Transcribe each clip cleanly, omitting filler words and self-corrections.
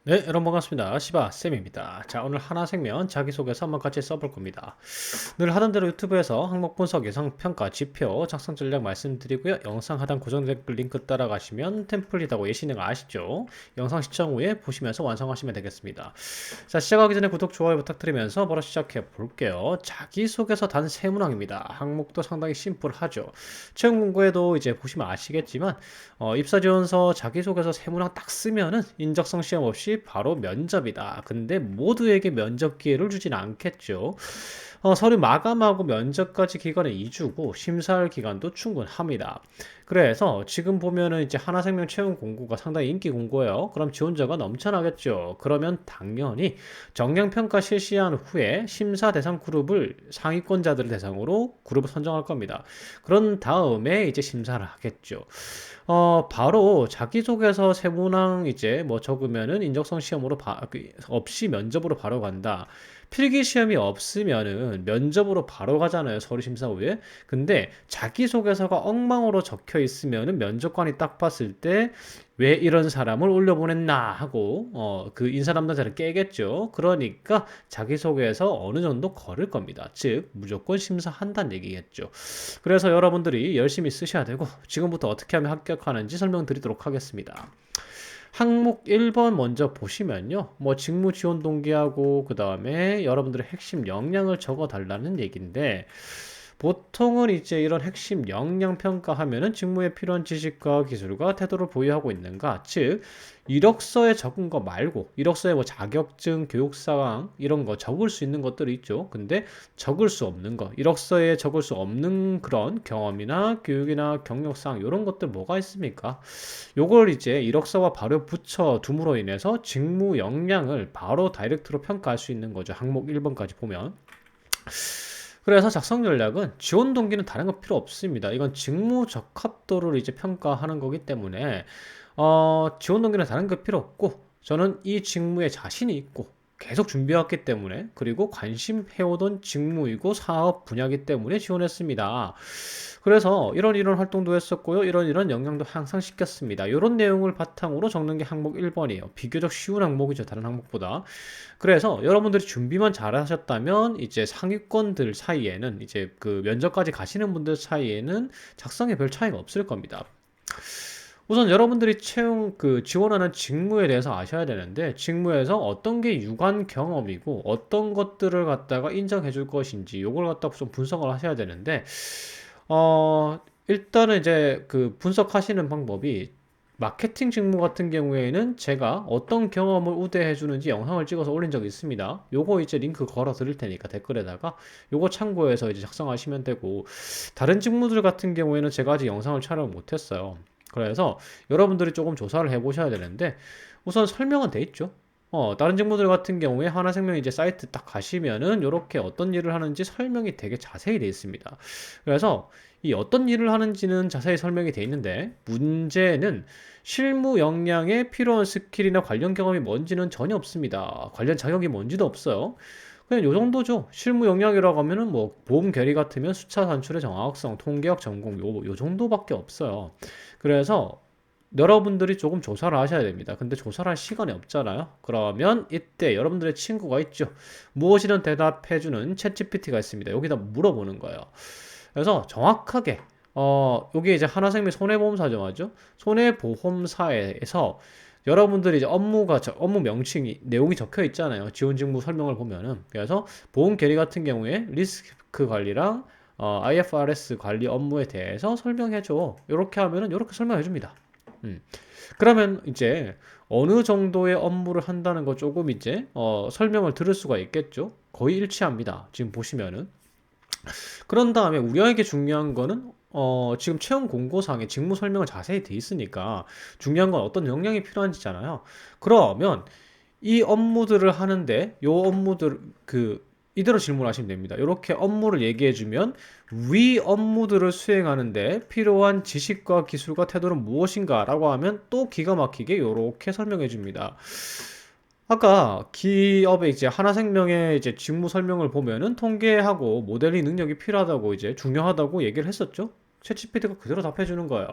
네, 여러분 반갑습니다. 시바쌤입니다. 자, 오늘 하나생명 자기소개서 한번 같이 써볼 겁니다. 늘 하던 대로 유튜브에서 항목 분석, 예상 평가, 지표, 작성 전략 말씀드리고요. 영상 하단 고정 댓글 링크 따라가시면 템플릿하고 예시 있는 거 아시죠? 영상 시청 후에 보시면서 완성하시면 되겠습니다. 자, 시작하기 전에 구독, 좋아요 부탁드리면서 바로 시작해 볼게요. 자기소개서 단 3문항입니다. 항목도 상당히 심플하죠. 채용 공고에도 이제 보시면 아시겠지만 입사지원서 자기소개서 3문항 딱 쓰면은 인적성 시험 없이 바로 면접이다. 근데 모두에게 면접 기회를 주진 않겠죠. 서류 마감하고 면접까지 기간은 2주고 심사할 기간도 충분합니다. 그래서 지금 보면은 이제 하나생명 채용 공고가 상당히 인기 공고예요. 그럼 지원자가 넘쳐나겠죠. 그러면 당연히 정량평가 실시한 후에 심사 대상 그룹을 상위권자들을 대상으로 그룹을 선정할 겁니다. 그런 다음에 이제 심사를 하겠죠. 바로 자기소개서 세문항 이제 뭐 적으면은 인적성 시험으로 없이 면접으로 바로 간다. 필기 시험이 없으면은 면접으로 바로 가잖아요. 서류 심사 후에. 근데 자기소개서가 엉망으로 적혀 있으면은 면접관이 딱 봤을 때 왜 이런 사람을 올려보냈나 하고 그 인사 담당자를 깨겠죠. 그러니까 자기소개서 어느 정도 걸을 겁니다. 즉 무조건 심사한다는 얘기겠죠. 그래서 여러분들이 열심히 쓰셔야 되고 지금부터 어떻게 하면 합격하는지 설명드리도록 하겠습니다. 항목 1번 먼저 보시면요. 뭐 직무 지원 동기하고 그 다음에 여러분들의 핵심 역량을 적어 달라는 얘기인데 보통은 이제 이런 핵심 역량 평가하면은 직무에 필요한 지식과 기술과 태도를 보유하고 있는가, 즉 이력서에 적은 거 말고 이력서에 뭐 자격증, 교육 사항 이런 거 적을 수 있는 것들이 있죠. 근데 적을 수 없는 거, 이력서에 적을 수 없는 그런 경험이나 교육이나 경력 사항 이런 것들 뭐가 있습니까? 요걸 이제 이력서와 바로 붙여 둠으로 인해서 직무 역량을 바로 다이렉트로 평가할 수 있는 거죠. 항목 1번까지 보면. 그래서 작성 전략은 지원 동기는 다른 거 필요 없습니다. 이건 직무 적합도를 이제 평가하는 거기 때문에 지원 동기는 다른 거 필요 없고 저는 이 직무에 자신이 있고 계속 준비해왔기 때문에 그리고 관심해오던 직무이고 사업 분야이기 때문에 지원했습니다. 그래서 이런 활동도 했었고요. 이런 영향도 항상 시켰습니다. 이런 내용을 바탕으로 적는 게 항목 1번이에요. 비교적 쉬운 항목이죠. 다른 항목보다. 그래서 여러분들이 준비만 잘 하셨다면 이제 상위권들 사이에는 이제 그 면접까지 가시는 분들 사이에는 작성에 별 차이가 없을 겁니다. 우선 여러분들이 채용 지원하는 직무에 대해서 아셔야 되는데 직무에서 어떤 게 유관 경험이고 어떤 것들을 갖다가 인정해 줄 것인지 요걸 갖다가 좀 분석을 하셔야 되는데 일단은 이제 그 분석하시는 방법이 마케팅 직무 같은 경우에는 제가 어떤 경험을 우대해 주는지 영상을 찍어서 올린 적이 있습니다. 요거 이제 링크 걸어 드릴 테니까 댓글에다가 요거 참고해서 이제 작성하시면 되고 다른 직무들 같은 경우에는 제가 아직 영상을 촬영 못 했어요. 그래서 여러분들이 조금 조사를 해 보셔야 되는데 우선 설명은 돼 있죠. 다른 직무들 같은 경우에 하나생명 이제 사이트 딱 가시면은 요렇게 어떤 일을 하는지 설명이 되게 자세히 돼 있습니다. 그래서 이 어떤 일을 하는지는 자세히 설명이 돼 있는데 문제는 실무 역량에 필요한 스킬이나 관련 경험이 뭔지는 전혀 없습니다. 관련 자격이 뭔지도 없어요. 그냥 요 정도죠. 실무 역량이라고 하면은 뭐 보험 결의 같으면 숫자 산출의 정확성, 통계학 전공 요 정도밖에 없어요. 그래서 여러분들이 조금 조사를 하셔야 됩니다. 근데 조사를 할 시간이 없잖아요. 그러면 이때 여러분들의 친구가 있죠. 무엇이든 대답해주는 챗GPT가 있습니다. 여기다 물어보는 거예요. 그래서 정확하게 요게 이제 하나생명 손해보험사죠, 맞죠? 손해보험사에서 여러분들이 이제 업무 명칭이 내용이 적혀 있잖아요. 지원 직무 설명을 보면은. 그래서 보험 계리 같은 경우에 리스크 관리랑 IFRS 관리 업무에 대해서 설명해줘. 이렇게 하면은 이렇게 설명해 줍니다. 음. 그러면 이제 어느 정도의 업무를 한다는 거 조금 이제 설명을 들을 수가 있겠죠. 거의 일치합니다. 지금 보시면은. 그런 다음에 우리에게 중요한 거는 지금 채용 공고상에 직무 설명을 자세히 돼 있으니까 중요한 건 어떤 역량이 필요한지잖아요. 그러면 이 업무들을 하는데 요 업무들 이대로 질문하시면 됩니다. 이렇게 업무를 얘기해 주면 위 업무들을 수행하는데 필요한 지식과 기술과 태도는 무엇인가라고 하면 또 기가 막히게 이렇게 설명해 줍니다. 아까 기업의 이제 하나생명의 이제 직무 설명을 보면은 통계하고 모델링 능력이 필요하다고 이제 중요하다고 얘기를 했었죠. 챗GPT가 그대로 답해주는 거예요.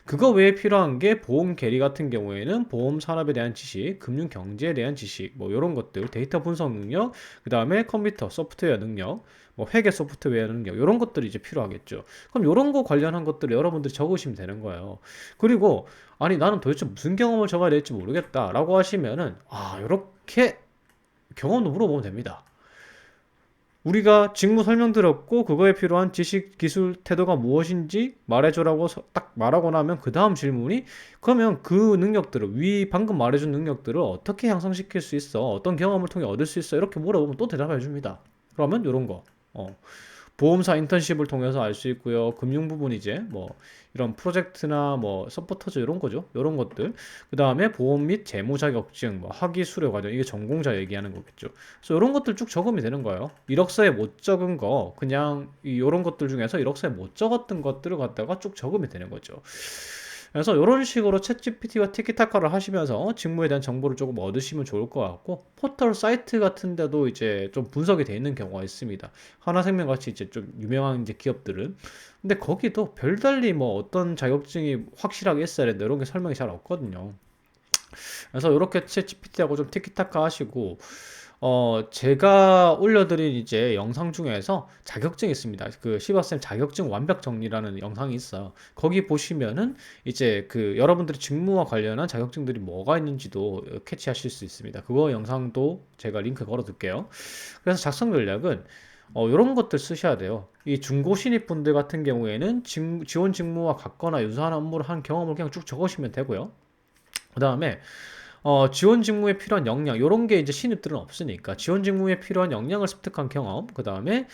그거 외에 필요한 게 보험 계리 같은 경우에는 보험 산업에 대한 지식, 금융 경제에 대한 지식, 뭐 이런 것들, 데이터 분석 능력, 그 다음에 컴퓨터 소프트웨어 능력, 뭐 회계 소프트웨어 능력 이런 것들이 이제 필요하겠죠. 그럼 이런 거 관련한 것들을 여러분들이 적으시면 되는 거예요. 그리고 아니 나는 도대체 무슨 경험을 적어야 될지 모르겠다라고 하시면은 이렇게 경험도 물어보면 됩니다. 우리가 직무 설명 들었고 그거에 필요한 지식, 기술, 태도가 무엇인지 말해줘라고 딱 말하고 나면 그 다음 질문이 그러면 그 능력들을 방금 말해준 능력들을 어떻게 향상시킬 수 있어? 어떤 경험을 통해 얻을 수 있어? 이렇게 물어보면 또 대답해 줍니다. 그러면 이런 거. 보험사 인턴십을 통해서 알 수 있고요. 금융 부분 이제 뭐 이런 프로젝트나 뭐 서포터즈 이런 거죠. 이런 것들. 그 다음에 보험 및 재무 자격증, 뭐 학위 수료 과정 이게 전공자 얘기하는 거겠죠. 그래서 이런 것들 쭉 적으면 되는 거예요. 이력서에 못 적은 거 그냥 이런 것들 중에서 이력서에 못 적었던 것들을 갖다가 쭉 적으면 되는 거죠. 그래서 이런 식으로 챗GPT와 티키타카를 하시면서 직무에 대한 정보를 조금 얻으시면 좋을 것 같고 포털 사이트 같은 데도 이제 좀 분석이 되어 있는 경우가 있습니다. 하나생명 같이 이제 좀 유명한 이제 기업들은 근데 거기도 별달리 뭐 어떤 자격증이 확실하게 있어야 된다 이런 게 설명이 잘 없거든요. 그래서 이렇게 챗GPT하고 좀 티키타카 하시고 제가 올려드린 이제 영상 중에서 자격증이 있습니다. 그 시바쌤 자격증 완벽 정리라는 영상이 있어요. 거기 보시면은 이제 그 여러분들의 직무와 관련한 자격증들이 뭐가 있는지도 캐치하실 수 있습니다. 그거 영상도 제가 링크 걸어 둘게요. 그래서 작성 전략은 이런 것들 쓰셔야 돼요. 이 중고 신입 분들 같은 경우에는 지원 직무와 같거나 유사한 업무를 한 경험을 그냥 쭉 적으시면 되고요. 그 다음에 지원 직무에 필요한 역량, 요런 게 이제 신입들은 없으니까 지원 직무에 필요한 역량을 습득한 경험, 그 다음에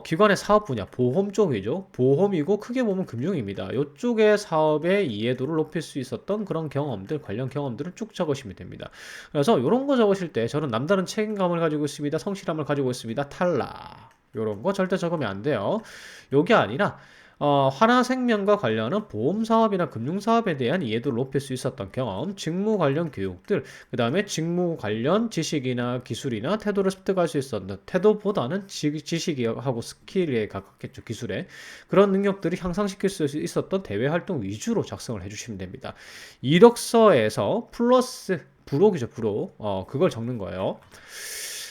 기관의 사업 분야, 보험 쪽이죠. 보험이고 크게 보면 금융입니다. 요쪽의 사업의 이해도를 높일 수 있었던 그런 경험들, 관련 경험들을 쭉 적으시면 됩니다. 그래서 요런 거 적으실 때 저는 남다른 책임감을 가지고 있습니다. 성실함을 가지고 있습니다. 탈락. 요런 거 절대 적으면 안 돼요. 요게 아니라 하나생명과 관련한 보험사업이나 금융사업에 대한 이해도를 높일 수 있었던 경험, 직무 관련 교육들, 그 다음에 직무 관련 지식이나 기술이나 태도를 습득할 수 있었던 태도보다는 지식하고 스킬에 가깝겠죠, 기술에. 그런 능력들이 향상시킬 수 있었던 대외 활동 위주로 작성을 해주시면 됩니다. 이력서에서 플러스 부록이죠, 부록. 그걸 적는 거예요.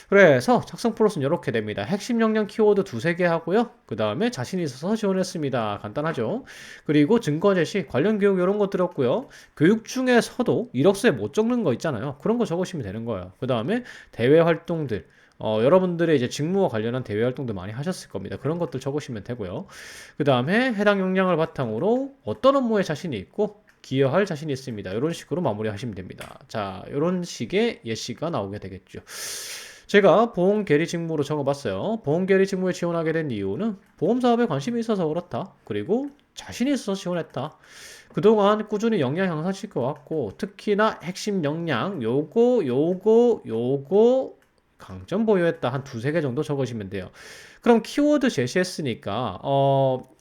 그래서 작성 프로세스는 이렇게 됩니다. 핵심 역량 키워드 두세 개 하고요. 그 다음에 자신이 있어서 지원했습니다. 간단하죠. 그리고 증거 제시, 관련 교육 이런 거 들었고요. 교육 중에서도 이력서에 못 적는 거 있잖아요. 그런 거 적으시면 되는 거예요. 그 다음에 대외 활동들, 여러분들의 이제 직무와 관련한 대외 활동도 많이 하셨을 겁니다. 그런 것들 적으시면 되고요. 그 다음에 해당 역량을 바탕으로 어떤 업무에 자신이 있고 기여할 자신이 있습니다. 이런 식으로 마무리하시면 됩니다. 자, 이런 식의 예시가 나오게 되겠죠. 제가 보험 계리 직무로 적어봤어요. 보험 계리 직무에 지원하게 된 이유는 보험 사업에 관심이 있어서 그렇다. 그리고 자신이 있어서 지원했다. 그동안 꾸준히 역량 향상시켜 왔고 특히나 핵심 역량 요거 강점 보유했다. 한 두세 개 정도 적으시면 돼요. 그럼 키워드 제시했으니까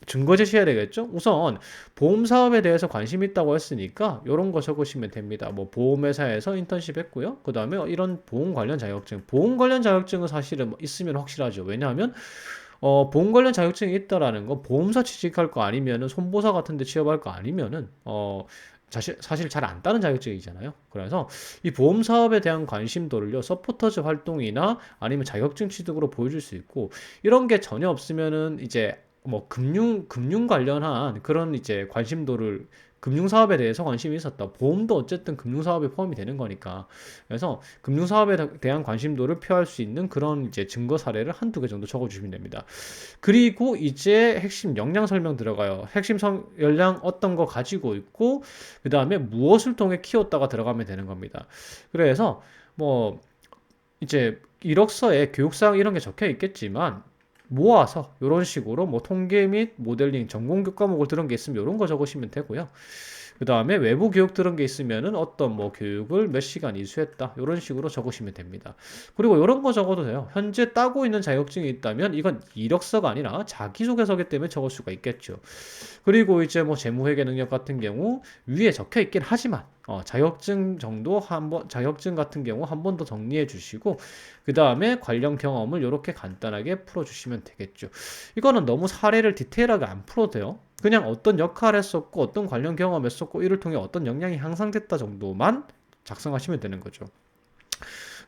증거 제시해야 되겠죠? 우선 보험 사업에 대해서 관심 있다고 했으니까 이런 거 적으시면 됩니다. 뭐 보험회사에서 인턴십 했고요. 그 다음에 이런 보험 관련 자격증. 보험 관련 자격증은 사실은 뭐 있으면 확실하죠. 왜냐하면 보험 관련 자격증이 있다라는 건 보험사 취직할 거 아니면은 손보사 같은 데 취업할 거 아니면은 사실 잘 안 따는 자격증이잖아요. 그래서 이 보험 사업에 대한 관심도를요, 서포터즈 활동이나 아니면 자격증 취득으로 보여줄 수 있고, 이런 게 전혀 없으면은 이제 뭐 금융 관련한 그런 이제 관심도를 금융사업에 대해서 관심이 있었다. 보험도 어쨌든 금융사업에 포함이 되는 거니까. 그래서 금융사업에 대한 관심도를 표할 수 있는 그런 이제 증거 사례를 한두 개 정도 적어주시면 됩니다. 그리고 이제 핵심 역량 설명 들어가요. 핵심 역량 어떤 거 가지고 있고, 그 다음에 무엇을 통해 키웠다가 들어가면 되는 겁니다. 그래서 뭐 이제 이력서에 교육사항 이런 게 적혀 있겠지만 모아서 이런 식으로 뭐 통계 및 모델링 전공 과목을 들은 게 있으면 이런 거 적으시면 되고요. 그 다음에 외부 교육 들은 게 있으면은 어떤 뭐 교육을 몇 시간 이수했다 이런 식으로 적으시면 됩니다. 그리고 이런 거 적어도 돼요. 현재 따고 있는 자격증이 있다면 이건 이력서가 아니라 자기소개서기 때문에 적을 수가 있겠죠. 그리고 이제 뭐 재무회계 능력 같은 경우 위에 적혀 있긴 하지만 자격증 정도 자격증 같은 경우 한 번 더 정리해 주시고 그 다음에 관련 경험을 이렇게 간단하게 풀어주시면 되겠죠. 이거는 너무 사례를 디테일하게 안 풀어도 돼요. 그냥 어떤 역할을 했었고 어떤 관련 경험을 했었고 이를 통해 어떤 역량이 향상됐다 정도만 작성하시면 되는 거죠.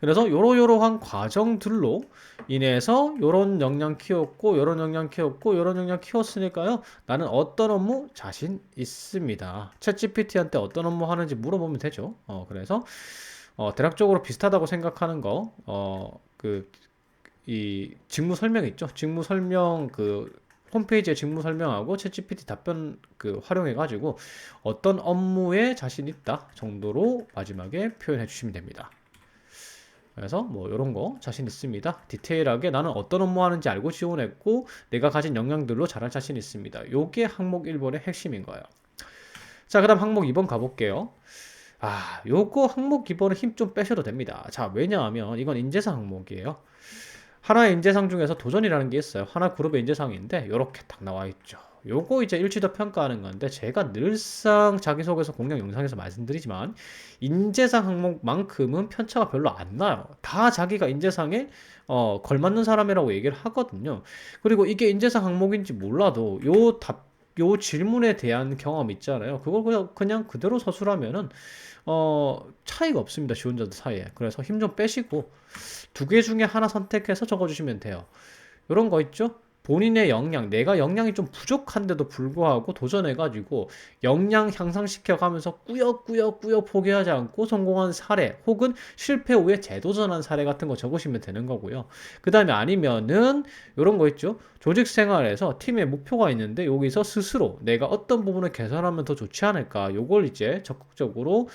그래서 요러요러한 과정들로 인해서 요런 역량 키웠고 요런 역량 키웠고 요런 역량 키웠으니까요. 나는 어떤 업무 자신 있습니다. 챗GPT한테 어떤 업무 하는지 물어보면 되죠. 그래서 대략적으로 비슷하다고 생각하는 거, 이 직무 설명 있죠? 직무 설명 홈페이지의 직무 설명하고 챗GPT 답변 활용해가지고 어떤 업무에 자신 있다 정도로 마지막에 표현해 주시면 됩니다. 그래서 뭐 이런 거 자신 있습니다. 디테일하게 나는 어떤 업무 하는지 알고 지원했고 내가 가진 역량들로 잘할 자신 있습니다. 요게 항목 1번의 핵심인 거예요. 자, 그다음 항목 2번 가볼게요. 요거 항목 2번은 힘 좀 빼셔도 됩니다. 자, 왜냐하면 이건 인재상 항목이에요. 하나의 인재상 중에서 도전이라는 게 있어요. 하나 그룹의 인재상인데 요렇게 딱 나와 있죠. 요거 이제 일치도 평가하는 건데 제가 늘상 자기소개서 공략 영상에서 말씀드리지만 인재상 항목만큼은 편차가 별로 안 나요. 다 자기가 인재상에 걸맞는 사람이라고 얘기를 하거든요. 그리고 이게 인재상 항목인지 몰라도 요 질문에 대한 경험 있잖아요. 그걸 그냥 그대로 서술하면은 차이가 없습니다. 지원자들 사이에. 그래서 힘 좀 빼시고 두 개 중에 하나 선택해서 적어주시면 돼요. 이런 거 있죠? 본인의 역량, 내가 역량이 좀 부족한데도 불구하고 도전해가지고 역량 향상시켜가면서 꾸역꾸역 포기하지 않고 성공한 사례 혹은 실패 후에 재도전한 사례 같은 거 적으시면 되는 거고요. 그 다음에 아니면은 이런 거 있죠? 조직 생활에서 팀의 목표가 있는데 여기서 스스로 내가 어떤 부분을 개선하면 더 좋지 않을까 요걸 이제 적극적으로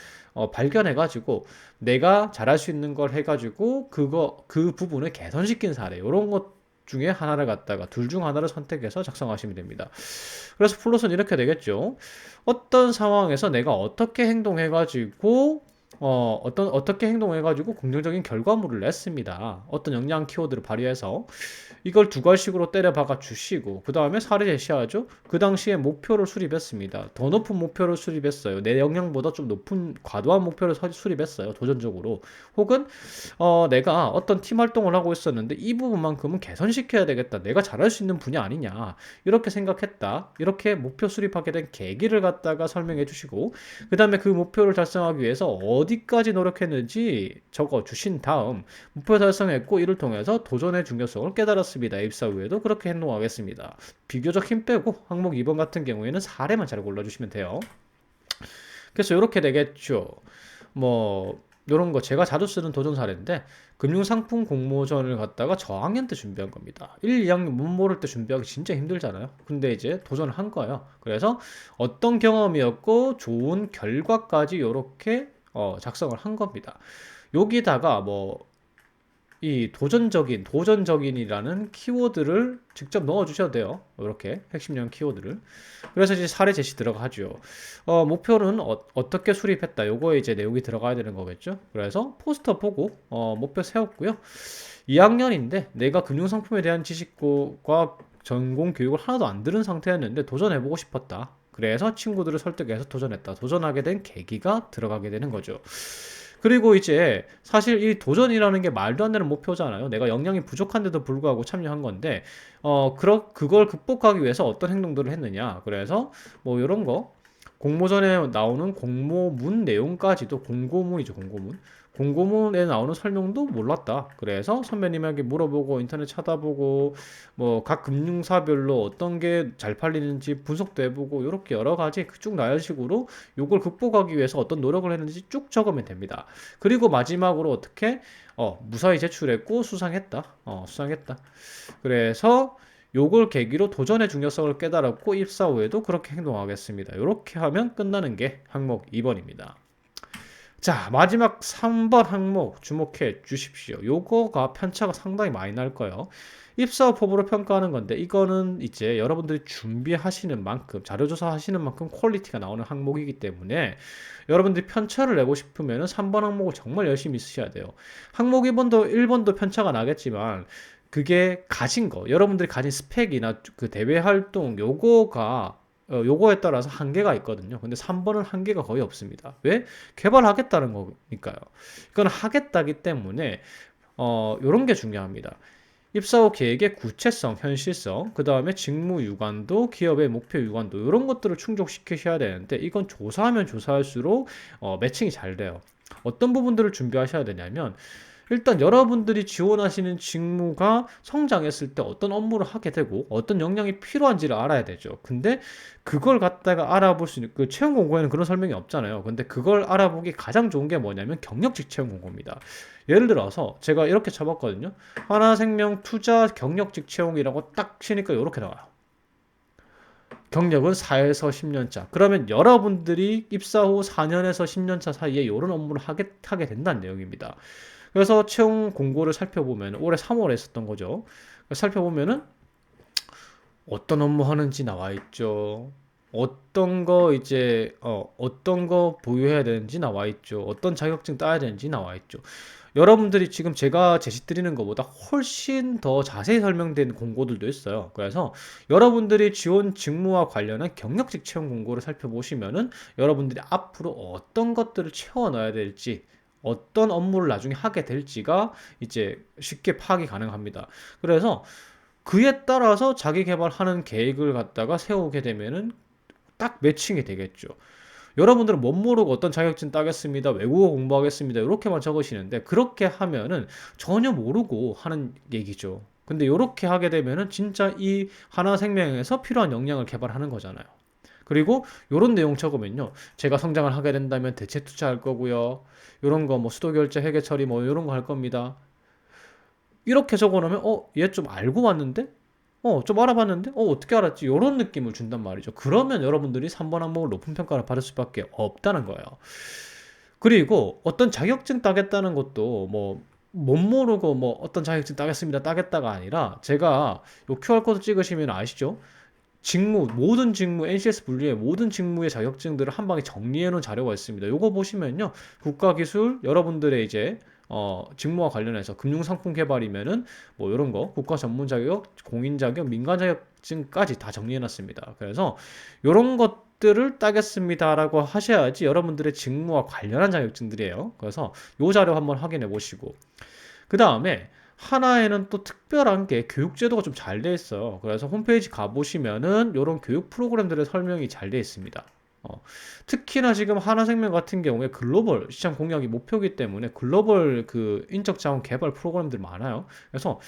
발견해가지고 내가 잘할 수 있는 걸 해가지고 그 부분을 개선시킨 사례 이런 것 중에 하나를 갖다가 둘 중 하나를 선택해서 작성하시면 됩니다. 그래서 플롯은 이렇게 되겠죠. 어떤 상황에서 내가 어떻게 행동해가지고 어떻게 행동해가지고 긍정적인 결과물을 냈습니다. 어떤 역량 키워드를 발휘해서 이걸 두 갈식으로 때려 박아 주시고 그 다음에 사례 제시하죠. 그 당시에 목표를 수립했습니다. 더 높은 목표를 수립했어요. 내 역량보다 좀 높은 과도한 목표를 수립했어요. 도전적으로. 혹은 내가 어떤 팀 활동을 하고 있었는데 이 부분만큼은 개선시켜야 되겠다. 내가 잘할 수 있는 분야 아니냐. 이렇게 생각했다. 이렇게 목표 수립하게 된 계기를 갖다가 설명해 주시고 그 다음에 그 목표를 달성하기 위해서 어디까지 노력했는지 적어 주신 다음 목표 달성했고 이를 통해서 도전의 중요성을 깨달았습니다. 입사 후에도 그렇게 행동하겠습니다. 비교적 힘 빼고 항목 2번 같은 경우에는 사례만 잘 골라주시면 돼요. 그래서 이렇게 되겠죠. 뭐 이런 거 제가 자주 쓰는 도전 사례인데 금융상품 공모전을 갖다가 저학년 때 준비한 겁니다. 1, 2학년 못 모를 때 준비하기 진짜 힘들잖아요. 근데 이제 도전을 한 거예요. 그래서 어떤 경험이었고 좋은 결과까지 이렇게 작성을 한 겁니다. 여기다가 뭐 이 도전적인이라는 키워드를 직접 넣어 주셔도 돼요. 이렇게 핵심형 키워드를. 그래서 이제 사례 제시 들어가죠. 목표는 어떻게 수립했다. 요거에 이제 내용이 들어가야 되는 거겠죠. 그래서 포스터 보고 목표 세웠고요. 2학년인데 내가 금융상품에 대한 지식과 전공 교육을 하나도 안 들은 상태였는데 도전해보고 싶었다. 그래서 친구들을 설득해서 도전했다. 도전하게 된 계기가 들어가게 되는 거죠. 그리고 이제 사실 이 도전이라는 게 말도 안 되는 목표잖아요. 내가 역량이 부족한데도 불구하고 참여한 건데, 그걸 극복하기 위해서 어떤 행동들을 했느냐. 그래서 뭐 이런 거, 공모전에 나오는 공모문 내용까지도 공고문이죠, 공고문. 공고문에 나오는 설명도 몰랐다. 그래서 선배님에게 물어보고 인터넷 찾아보고 뭐 각 금융사별로 어떤 게 잘 팔리는지 분석도 해보고 이렇게 여러 가지 쭉 나열식으로 요걸 극복하기 위해서 어떤 노력을 했는지 쭉 적으면 됩니다. 그리고 마지막으로 어떻게 무사히 제출했고 수상했다. 수상했다. 그래서 요걸 계기로 도전의 중요성을 깨달았고 입사 후에도 그렇게 행동하겠습니다. 이렇게 하면 끝나는 게 항목 2번입니다. 자, 마지막 3번 항목 주목해 주십시오. 요거가 편차가 상당히 많이 날 거예요. 입사 후 포부로 평가하는 건데 이거는 이제 여러분들이 준비하시는 만큼 자료조사 하시는 만큼 퀄리티가 나오는 항목이기 때문에 여러분들이 편차를 내고 싶으면 3번 항목을 정말 열심히 쓰셔야 돼요. 항목 1번도 편차가 나겠지만 그게 가진 거, 여러분들이 가진 스펙이나 그 대외 활동 요거에 따라서 한계가 있거든요. 근데 3번은 한계가 거의 없습니다. 왜? 개발하겠다는 거니까요. 이건 하겠다기 때문에 요런 게 중요합니다. 입사 후 계획의 구체성, 현실성, 그 다음에 직무 유관도, 기업의 목표 유관도 이런 것들을 충족시키셔야 되는데 이건 조사하면 조사할수록 매칭이 잘 돼요. 어떤 부분들을 준비하셔야 되냐면 일단 여러분들이 지원하시는 직무가 성장했을 때 어떤 업무를 하게 되고 어떤 역량이 필요한지를 알아야 되죠. 근데 그걸 갖다가 알아볼 수 있는 그 채용 공고에는 그런 설명이 없잖아요. 근데 그걸 알아보기 가장 좋은 게 뭐냐면 경력직 채용 공고입니다. 예를 들어서 제가 이렇게 쳐봤거든요. 하나생명 투자 경력직 채용이라고 딱 치니까 이렇게 나와요. 경력은 4에서 10년 차. 그러면 여러분들이 입사 후 4년에서 10년 차 사이에 이런 업무를 하게 된다는 내용입니다. 그래서 채용 공고를 살펴보면 올해 3월에 했었던 거죠. 살펴보면은 어떤 업무 하는지 나와 있죠. 어떤 거 보유해야 되는지 나와 있죠. 어떤 자격증 따야 되는지 나와 있죠. 여러분들이 지금 제가 제시 드리는 것보다 훨씬 더 자세히 설명된 공고들도 있어요. 그래서 여러분들이 지원 직무와 관련한 경력직 채용 공고를 살펴보시면은 여러분들이 앞으로 어떤 것들을 채워 넣어야 될지 어떤 업무를 나중에 하게 될지가 이제 쉽게 파악이 가능합니다. 그래서 그에 따라서 자기 개발하는 계획을 갖다가 세우게 되면은 딱 매칭이 되겠죠. 여러분들은 못 모르고 어떤 자격증 따겠습니다. 외국어 공부하겠습니다. 이렇게만 적으시는데 그렇게 하면은 전혀 모르고 하는 얘기죠. 근데 이렇게 하게 되면은 진짜 이 하나생명에서 필요한 역량을 개발하는 거잖아요. 그리고 이런 내용 적으면요. 제가 성장을 하게 된다면 대체 투자할 거고요. 이런 거 뭐 수도 결제 회계 처리 뭐 이런 거 할 겁니다. 이렇게 적어놓으면 얘 좀 알고 왔는데? 좀 알아봤는데? 어떻게 알았지? 이런 느낌을 준단 말이죠. 그러면 여러분들이 3번 항목을 높은 평가를 받을 수밖에 없다는 거예요. 그리고 어떤 자격증 따겠다는 것도 뭐 못 모르고 뭐 어떤 자격증 따겠습니다 따겠다가 아니라 제가 요 QR코드 찍으시면 아시죠? 모든 직무, NCS 분류의 모든 직무의 자격증들을 한 방에 정리해 놓은 자료가 있습니다. 요거 보시면요. 국가기술, 여러분들의 이제, 직무와 관련해서 금융상품 개발이면은 뭐 이런 거, 국가 전문 자격, 공인 자격, 민간 자격증까지 다 정리해 놨습니다. 그래서 요런 것들을 따겠습니다라고 하셔야지 여러분들의 직무와 관련한 자격증들이에요. 그래서 요 자료 한번 확인해 보시고. 그 다음에 하나에는 또 특별한 게 교육제도가 좀 잘 돼 있어요. 그래서 홈페이지 가보시면은 이런 교육 프로그램들의 설명이 잘 돼 있습니다. 특히나 지금 하나생명 같은 경우에 글로벌 시장 공략이 목표이기 때문에 글로벌 그 인적 자원 개발 프로그램들 많아요. 그래서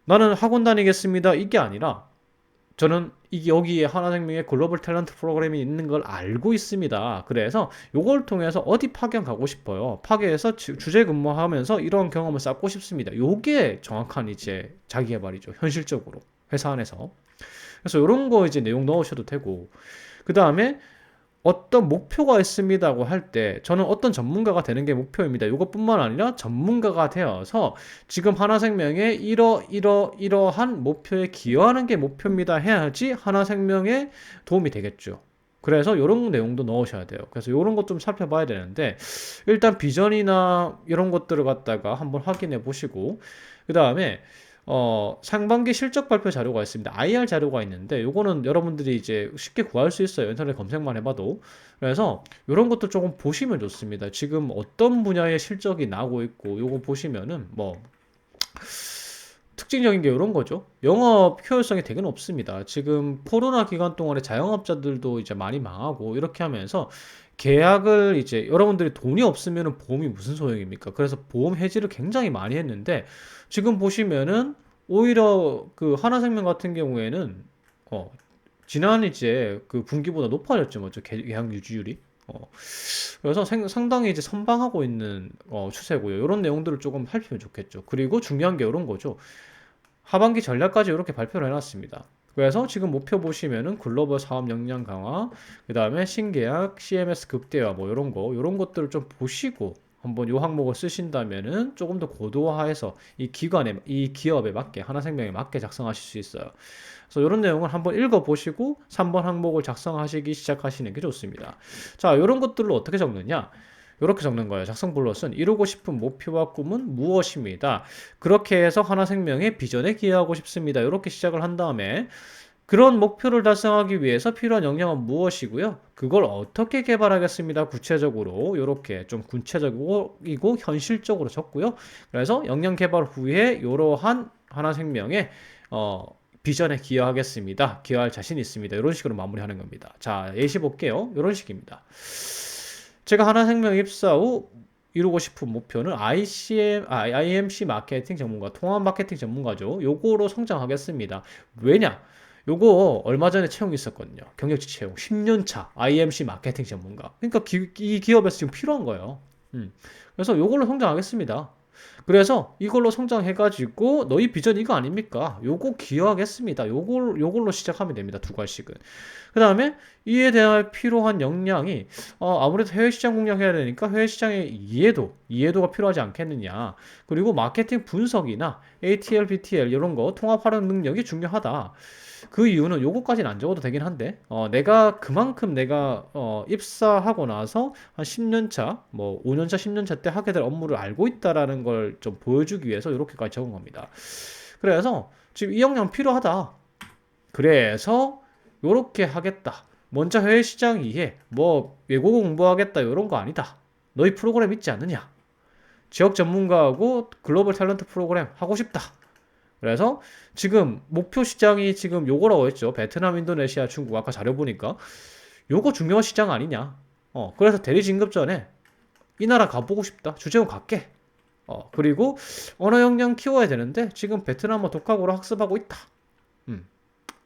나는 학원 다니겠습니다. 이게 아니라 저는 여기에 하나생명의 글로벌 탤런트 프로그램이 있는 걸 알고 있습니다. 그래서 요걸 통해서 어디 파견 가고 싶어요. 파견해서 주재 근무하면서 이런 경험을 쌓고 싶습니다. 요게 정확한 이제 자기개발이죠. 현실적으로 회사 안에서. 그래서 이런 거 이제 내용 넣으셔도 되고 그 다음에 어떤 목표가 있습니다고 할 때 저는 어떤 전문가가 되는 게 목표입니다. 이것뿐만 아니라 전문가가 되어서 지금 하나생명의 이러한 목표에 기여하는 게 목표입니다 해야지 하나생명에 도움이 되겠죠. 그래서 이런 내용도 넣으셔야 돼요. 그래서 이런 것 좀 살펴봐야 되는데 일단 비전이나 이런 것들을 갖다가 한번 확인해 보시고 그 다음에 상반기 실적 발표 자료가 있습니다. IR 자료가 있는데 요거는 여러분들이 이제 쉽게 구할 수 있어요. 인터넷 검색만 해봐도. 그래서 이런 것도 조금 보시면 좋습니다. 지금 어떤 분야의 실적이 나고 있고 요거 보시면은 뭐 특징적인 게 이런 거죠. 영업 효율성이 되게 높습니다. 지금 코로나 기간 동안에 자영업자들도 이제 많이 망하고 이렇게 하면서 계약을 이제 여러분들이 돈이 없으면 보험이 무슨 소용입니까? 그래서 보험 해지를 굉장히 많이 했는데 지금 보시면은 오히려 그 하나생명 같은 경우에는 지난 이제 그 분기보다 높아졌죠, 뭐죠? 계약 유지율이. 그래서 상당히 이제 선방하고 있는 추세고요. 이런 내용들을 조금 살피면 좋겠죠. 그리고 중요한 게 이런 거죠. 하반기 전략까지 이렇게 발표를 해놨습니다. 그래서 지금 목표 보시면은 글로벌 사업 역량 강화, 그 다음에 신계약, CMS 극대화 뭐 이런 것들을 좀 보시고 한번 요 항목을 쓰신다면은 조금 더 고도화해서 이 기업에 맞게, 하나생명에 맞게 작성하실 수 있어요. 그래서 이런 내용을 한번 읽어보시고 3번 항목을 작성하시기 시작하시는 게 좋습니다. 자, 이런 것들을 어떻게 적느냐? 이렇게 적는 거예요. 작성 블롯은 이루고 싶은 목표와 꿈은 무엇입니다. 그렇게 해서 하나생명의 비전에 기여하고 싶습니다. 이렇게 시작을 한 다음에 그런 목표를 달성하기 위해서 필요한 역량은 무엇이고요? 그걸 어떻게 개발하겠습니다. 구체적으로 이렇게 좀 구체적이고 현실적으로 적고요. 그래서 역량 개발 후에 이러한 하나생명의 비전에 기여하겠습니다. 기여할 자신 있습니다. 이런 식으로 마무리하는 겁니다. 자, 예시 볼게요. 이런 식입니다. 제가 하나생명 입사 후 이루고 싶은 목표는 IMC 마케팅 전문가, 통합 마케팅 전문가죠. 요거로 성장하겠습니다. 왜냐? 요거 얼마 전에 채용이 있었거든요. 경력직 채용. 10년 차 IMC 마케팅 전문가. 그러니까 이 기업에서 지금 필요한 거예요. 그래서 요걸로 성장하겠습니다. 그래서 이걸로 성장해가지고 너희 비전 이거 아닙니까? 요거 기여하겠습니다. 요걸로 시작하면 됩니다. 두 가지씩은. 그 다음에 이에 대한 필요한 역량이 아무래도 해외 시장 공략해야 되니까 해외 시장의 이해도가 필요하지 않겠느냐. 그리고 마케팅 분석이나 ATL, BTL 이런 거 통합 활용 능력이 중요하다. 그 이유는 요거까지는 안 적어도 되긴 한데 내가 그만큼 입사하고 나서 한 10년 차, 뭐 5년 차, 10년 차 때 하게 될 업무를 알고 있다라는 걸 좀 보여주기 위해서 이렇게까지 적은 겁니다. 그래서 지금 이 역량 필요하다. 그래서 요렇게 하겠다. 먼저 해외 시장 이해, 뭐 외국어 공부하겠다 이런 거 아니다. 너희 프로그램 있지 않느냐? 지역 전문가하고 글로벌 탤런트 프로그램 하고 싶다. 그래서 지금 목표 시장이 지금 요거라고 했죠. 베트남, 인도네시아, 중국. 아까 자료 보니까 요거 중요한 시장 아니냐. 그래서 대리 진급 전에 이 나라 가보고 싶다. 주재원 갈게. 그리고 언어 역량 키워야 되는데 지금 베트남어 독학으로 학습하고 있다.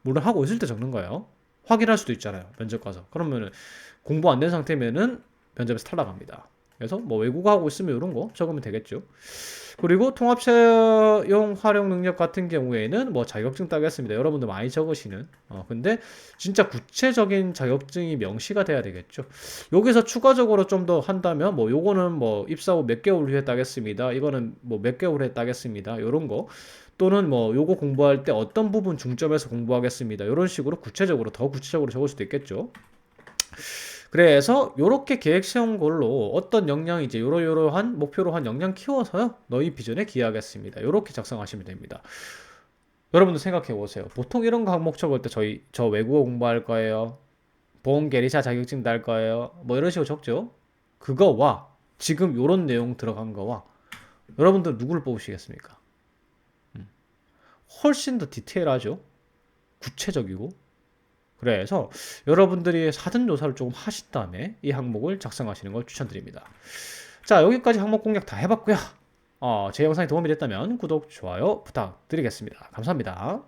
물론 하고 있을 때 적는 거예요. 확인할 수도 있잖아요. 면접 가서. 그러면은 공부 안 된 상태면은 면접에서 탈락합니다. 그래서 뭐 외국어 하고 있으면 이런 거 적으면 되겠죠. 그리고 통합 채용 활용 능력 같은 경우에는 뭐 자격증 따겠습니다. 여러분들 많이 적으시는. 근데 진짜 구체적인 자격증이 명시가 돼야 되겠죠. 여기서 추가적으로 좀 더 한다면 뭐 요거는 뭐 입사 후 몇 개월 후에 따겠습니다. 이거는 뭐 몇 개월 후에 따겠습니다. 요런 거. 또는 뭐 요거 공부할 때 어떤 부분 중점에서 공부하겠습니다. 이런 식으로 더 구체적으로 적을 수도 있겠죠. 그래서 요렇게 계획 세운 걸로 어떤 역량이 이제 요러요러한 목표로 한 역량 키워서요. 너희 비전에 기여하겠습니다. 요렇게 작성하시면 됩니다. 여러분도 생각해 보세요. 보통 이런 거 항목 적을 때 저 외국어 공부할 거예요. 보험 계리사 자격증 딸 거예요. 뭐 이런 식으로 적죠. 그거와 지금 요런 내용 들어간 거와 여러분들 누구를 뽑으시겠습니까? 훨씬 더 디테일하죠. 구체적이고. 그래서 여러분들이 사전 조사를 조금 하신 다음에 이 항목을 작성하시는 걸 추천드립니다. 자, 여기까지 항목 공략 다 해봤고요. 제 영상이 도움이 됐다면 구독, 좋아요 부탁드리겠습니다. 감사합니다.